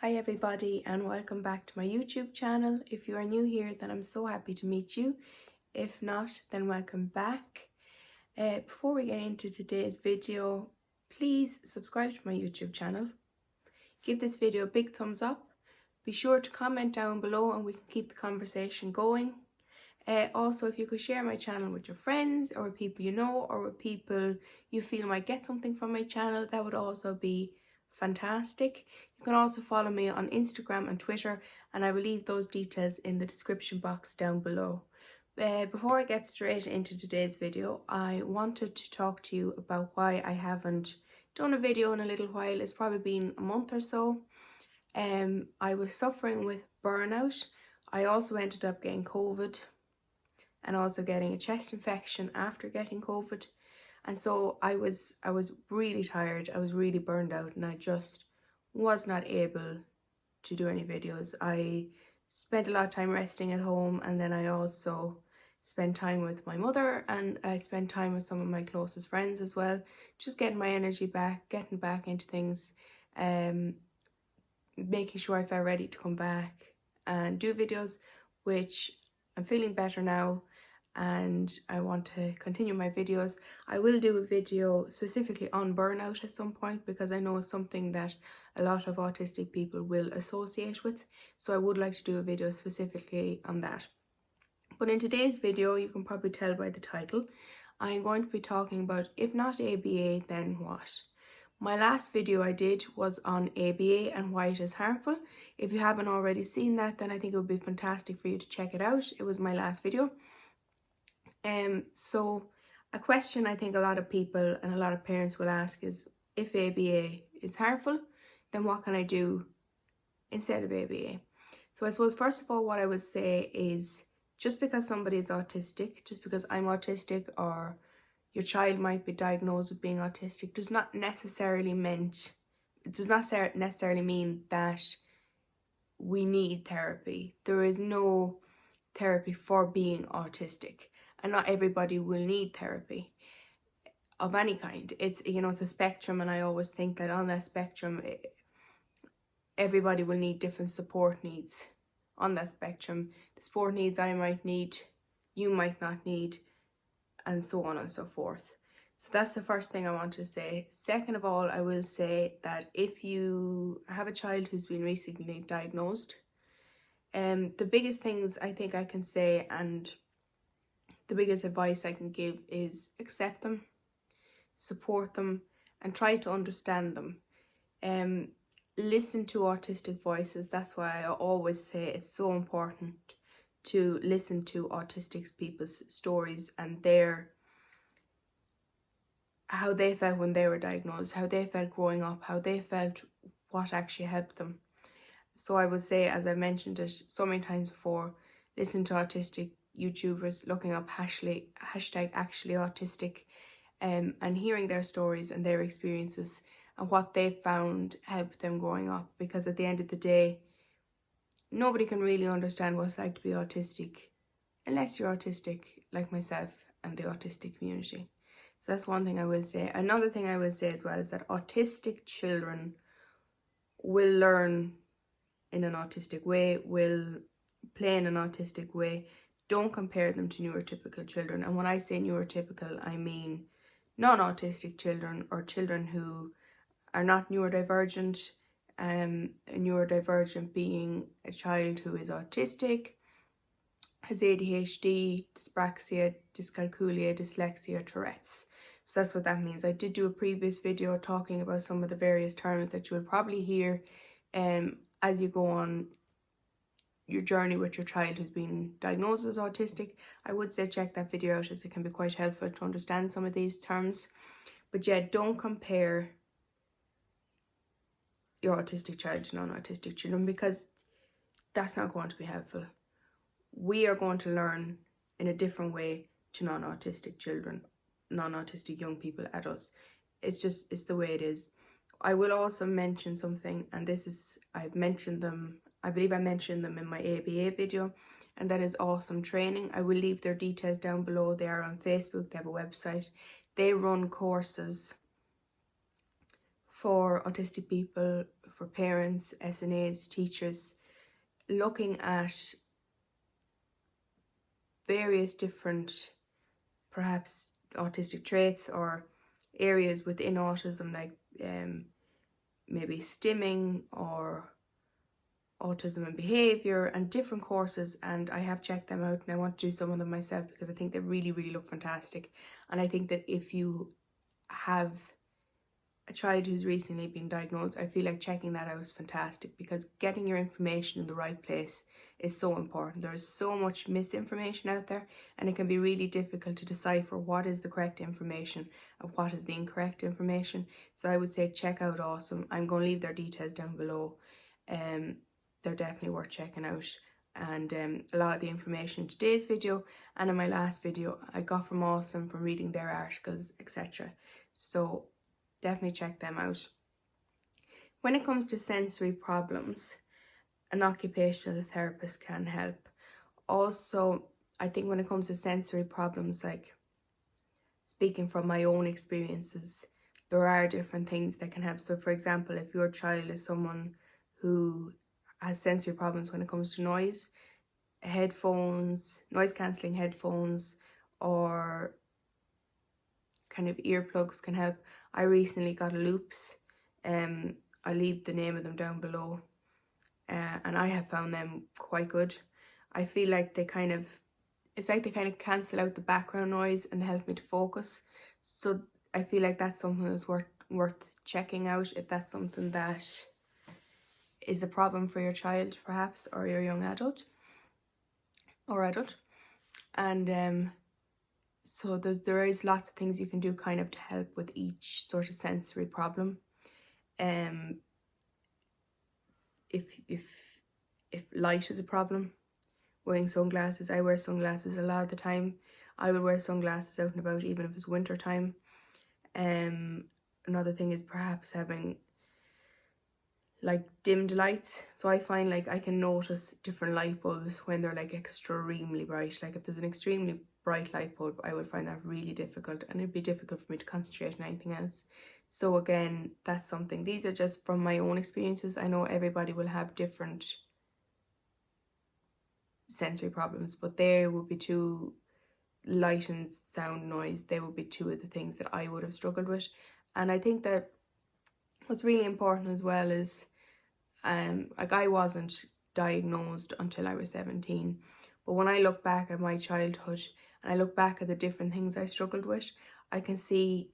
Hi everybody and welcome back to my YouTube channel. If you are new here, then I'm so happy to meet you. If not, then welcome back. Before we get into today's video, please subscribe to my YouTube channel. Give this video a big thumbs up. Be sure to comment down below and we can keep the conversation going. Also, if you could share my channel with your friends or with people you know or with people you feel might get something from my channel, that would also be fantastic. You can also follow me on Instagram and Twitter, and I will leave those details in the description box down below. Before I get straight into today's video, I wanted to talk to you about why I haven't done a video in a little while. It's probably been a month or so. I was suffering with burnout. I also ended up getting COVID and also getting a chest infection after getting COVID. And so I was really tired, I was really burned out, and I just was not able to do any videos. I spent a lot of time resting at home, and then I also spent time with my mother, and I spent time with some of my closest friends as well, just getting my energy back, getting back into things, making sure I felt ready to come back and do videos, which I'm feeling better now and I want to continue my videos. I will do a video specifically on burnout at some point because I know it's something that a lot of autistic people will associate with, so I would like to do a video specifically on that. But in today's video, you can probably tell by the title, I'm going to be talking about if not ABA, then what? My last video I did was on ABA and why it is harmful. If you haven't already seen that, then I think it would be fantastic for you to check it out. It was my last video. So a question I think a lot of people and a lot of parents will ask is, if ABA is harmful, then what can I do instead of ABA? So I suppose first of all what I would say is, just because somebody is autistic, just because I'm autistic or your child might be diagnosed with being autistic, does not necessarily mean that we need therapy. There is no therapy for being autistic, and not everybody will need therapy of any kind. It's a spectrum, and I always think that on that spectrum everybody will need different support needs on that spectrum. The support needs I might need, you might not need, and so on and so forth. So that's the first thing I want to say. Second of all, I will say that if you have a child who's been recently diagnosed, the biggest things I think I can say and the biggest advice I can give is accept them, support them, and try to understand them. Listen to autistic voices. That's why I always say it's so important to listen to autistic people's stories and how they felt when they were diagnosed, how they felt growing up, how they felt, what actually helped them. So I would say, as I've mentioned it so many times before, listen to autistic YouTubers, looking up hashtag actually autistic, and hearing their stories and their experiences and what they found helped them growing up. Because at the end of the day, nobody can really understand what it's like to be autistic unless you're autistic like myself and the autistic community. So that's one thing I would say. Another thing I would say as well is that autistic children will learn in an autistic way, will play in an autistic way. Don't compare them to neurotypical children. And when I say neurotypical, I mean non-autistic children or children who are not neurodivergent. Neurodivergent being a child who is autistic, has ADHD, dyspraxia, dyscalculia, dyslexia, Tourette's. So that's what that means. I did do a previous video talking about some of the various terms that you will probably hear as you go on your journey with your child who's been diagnosed as autistic. I would say check that video out, as it can be quite helpful to understand some of these terms. But yeah, don't compare your autistic child to non-autistic children, because that's not going to be helpful. We are going to learn in a different way to non-autistic children, non-autistic young people, adults. It's the way it is. I will also mention something, and this is, I've mentioned them, I believe I mentioned them in my ABA video, and that is Awesome Training. I will leave their details down below. They are on Facebook, they have a website. They run courses for autistic people for parents, SNAs, teachers, looking at various different, perhaps autistic traits or areas within autism, like maybe stimming or autism and behaviour, and different courses. And I have checked them out, and I want to do some of them myself because I think they really, really look fantastic. And I think that if you have a child who's recently been diagnosed, I feel like checking that out is fantastic, because getting your information in the right place is so important. There is so much misinformation out there, and it can be really difficult to decipher what is the correct information and what is the incorrect information. So I would say check out Awesome. I'm going to leave their details down below. They're definitely worth checking out. And a lot of the information in today's video and in my last video I got from Awesome from reading their articles, etc. So definitely check them out. When it comes to sensory problems, an occupational therapist can help. Also, I think when it comes to sensory problems, like speaking from my own experiences, there are different things that can help. So for example, if your child is someone who has sensory problems when it comes to noise, headphones, noise cancelling headphones, or kind of earplugs can help. I recently got a loops. I'll leave the name of them down below. And I have found them quite good. I feel like they kind of cancel out the background noise and they help me to focus. So I feel like that's something that's worth checking out if that's something that is a problem for your child, perhaps, or your young adult or adult. And so there is lots of things you can do kind of to help with each sort of sensory problem. If light is a problem, wearing sunglasses. I wear sunglasses a lot of the time. I will wear sunglasses out and about even if it's winter time. Another thing is perhaps having like dimmed lights. So I find like I can notice different light bulbs when they're like extremely bright. Like if there's an extremely bright light bulb, I would find that really difficult, and it'd be difficult for me to concentrate on anything else. So again, that's something. These are just from my own experiences. I know everybody will have different sensory problems, but there would be two, light and sound noise, they would be two of the things that I would have struggled with. And I think that what's really important as well is like I wasn't diagnosed until I was 17, but when I look back at my childhood and I look back at the different things I struggled with, I can see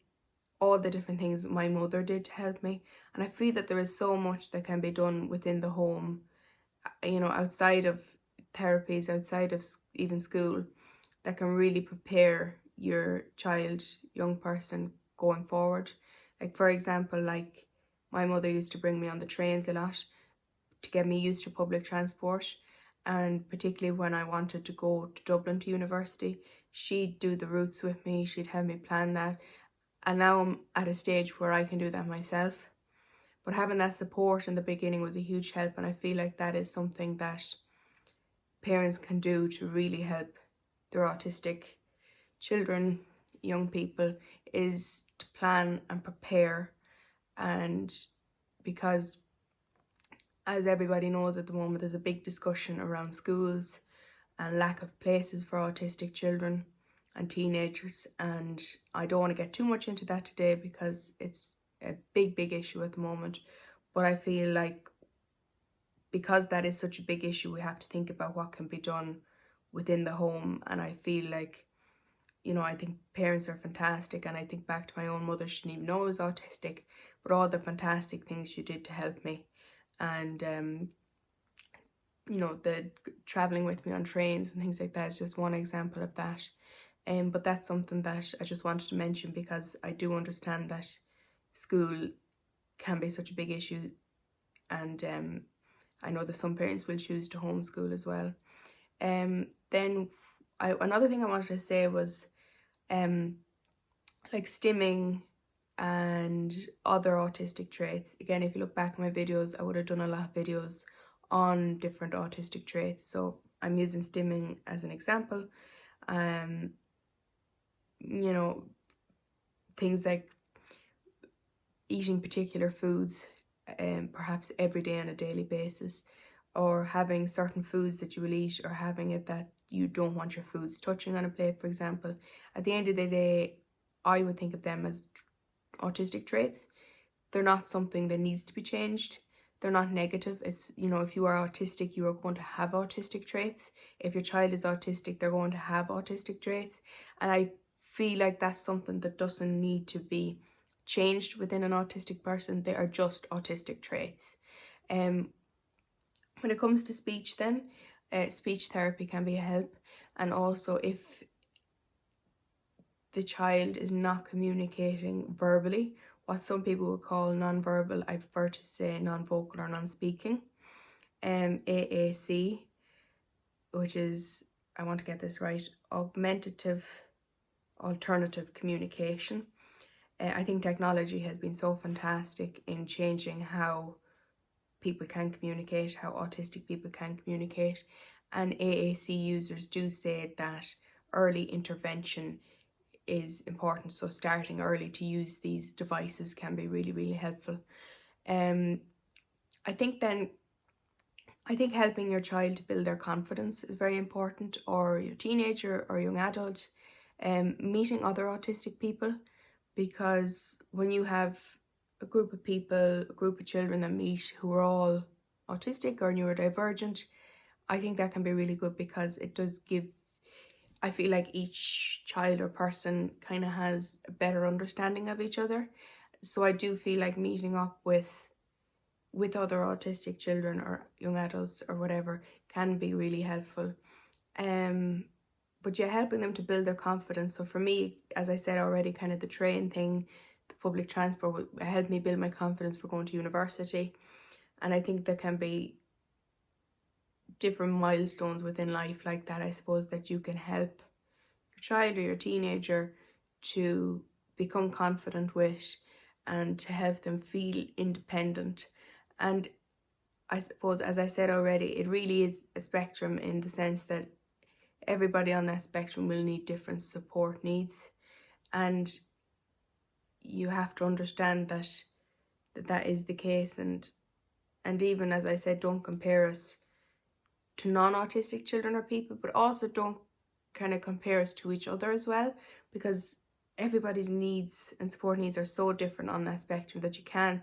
all the different things my mother did to help me. And I feel that there is so much that can be done within the home, you know, outside of therapies, outside of even school, that can really prepare your child, young person going forward. Like for example, like my mother used to bring me on the trains a lot to get me used to public transport, and particularly when I wanted to go to Dublin to university, she'd do the routes with me, she'd help me plan that. And now I'm at a stage where I can do that myself. But having that support in the beginning was a huge help, and I feel like that is something that parents can do to really help their autistic children, young people, is to plan and prepare. And because, as everybody knows at the moment, there's a big discussion around schools and lack of places for autistic children and teenagers, and I don't want to get too much into that today because it's a big issue at the moment. But I feel like because that is such a big issue, we have to think about what can be done within the home. And I feel like, you know, I think parents are fantastic, and I think back to my own mother. She didn't even know I was autistic, but all the fantastic things she did to help me. And you know, the traveling with me on trains and things like that is just one example of that. But that's something that I just wanted to mention, because I do understand that school can be such a big issue, and I know that some parents will choose to homeschool as well. Then another thing I wanted to say was like stimming and other autistic traits. Again, if you look back at my videos, I would have done a lot of videos on different autistic traits. So I'm using stimming as an example. You know, things like eating particular foods perhaps every day on a daily basis, or having certain foods that you will eat, or having it that you don't want your foods touching on a plate, for example. At the end of the day, I would think of them as autistic traits. They're not something that needs to be changed. They're not negative. It's, you know, if you are autistic, you are going to have autistic traits. If your child is autistic, they're going to have autistic traits. And I feel like that's something that doesn't need to be changed within an autistic person. They are just autistic traits. When it comes to speech then, speech therapy can be a help. And also if the child is not communicating verbally, what some people would call non-verbal, I prefer to say non-vocal or non-speaking. AAC, which is, I want to get this right, augmentative alternative communication. I think technology has been so fantastic in changing how people can communicate, how autistic people can communicate. And AAC users do say that early intervention is important, so starting early to use these devices can be really, really helpful. I think helping your child to build their confidence is very important, or your teenager or young adult. Meeting other autistic people, because when you have a group of people, a group of children that meet who are all autistic or neurodivergent, I think that can be really good, because it does give, I feel like each child or person kind of has a better understanding of each other. So I do feel like meeting up with other autistic children or young adults or whatever can be really helpful. But yeah, helping them to build their confidence. So for me, as I said already, kind of the train thing, the public transport helped me build my confidence for going to university. And I think there can be different milestones within life like that, I suppose, that you can help your child or your teenager to become confident with, and to help them feel independent. And I suppose, as I said already, it really is a spectrum, in the sense that everybody on that spectrum will need different support needs, and you have to understand that is the case. And even, as I said, don't compare us to non-autistic children or people, but also don't kind of compare us to each other as well, because everybody's needs and support needs are so different on that spectrum that you can't,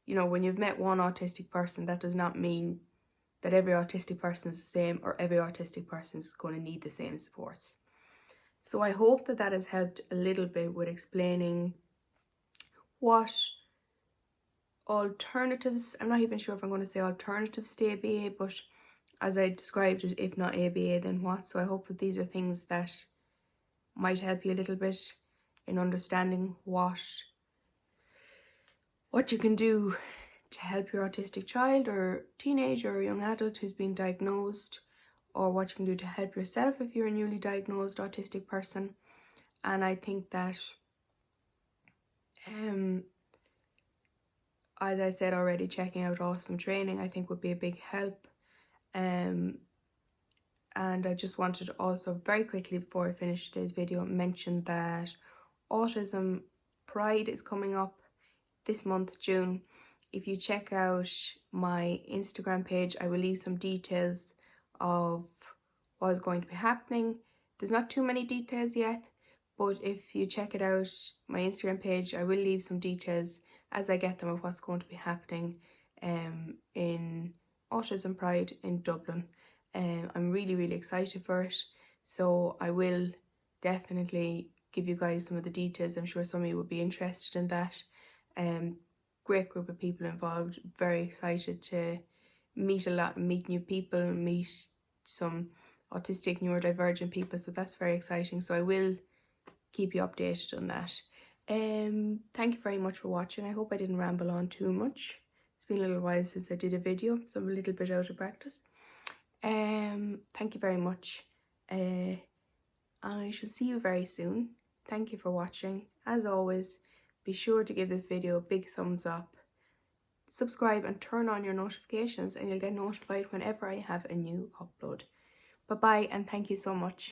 you know, when you've met one autistic person, that does not mean that every autistic person is the same, or every autistic person is going to need the same supports. So I hope that has helped a little bit with explaining what alternatives, I'm not even sure if I'm going to say alternatives to ABA, but as I described it, if not ABA, then what? So I hope that these are things that might help you a little bit in understanding what you can do to help your autistic child or teenager or young adult who's been diagnosed, or what you can do to help yourself if you're a newly diagnosed autistic person. And I think that, as I said already, checking out Awesome Training I think would be a big help. And I just wanted to also very quickly, before I finish today's video, mention that Autism Pride is coming up this month, June. If you check out my Instagram page, I will leave some details of what is going to be happening. There's not too many details yet, but if you check it out, my Instagram page, I will leave some details as I get them of what's going to be happening in Autism Pride in Dublin. I'm really, really excited for it. So I will definitely give you guys some of the details. I'm sure some of you would be interested in that. Great group of people involved. Very excited to meet new people, meet some autistic neurodivergent people. So that's very exciting. So I will keep you updated on that. Thank you very much for watching. I hope I didn't ramble on too much. It's been a little while since I did a video, so I'm a little bit out of practice. Thank you very much. I shall see you very soon. Thank you for watching. As always, be sure to give this video a big thumbs up, subscribe and turn on your notifications, and you'll get notified whenever I have a new upload. Bye bye, and thank you so much.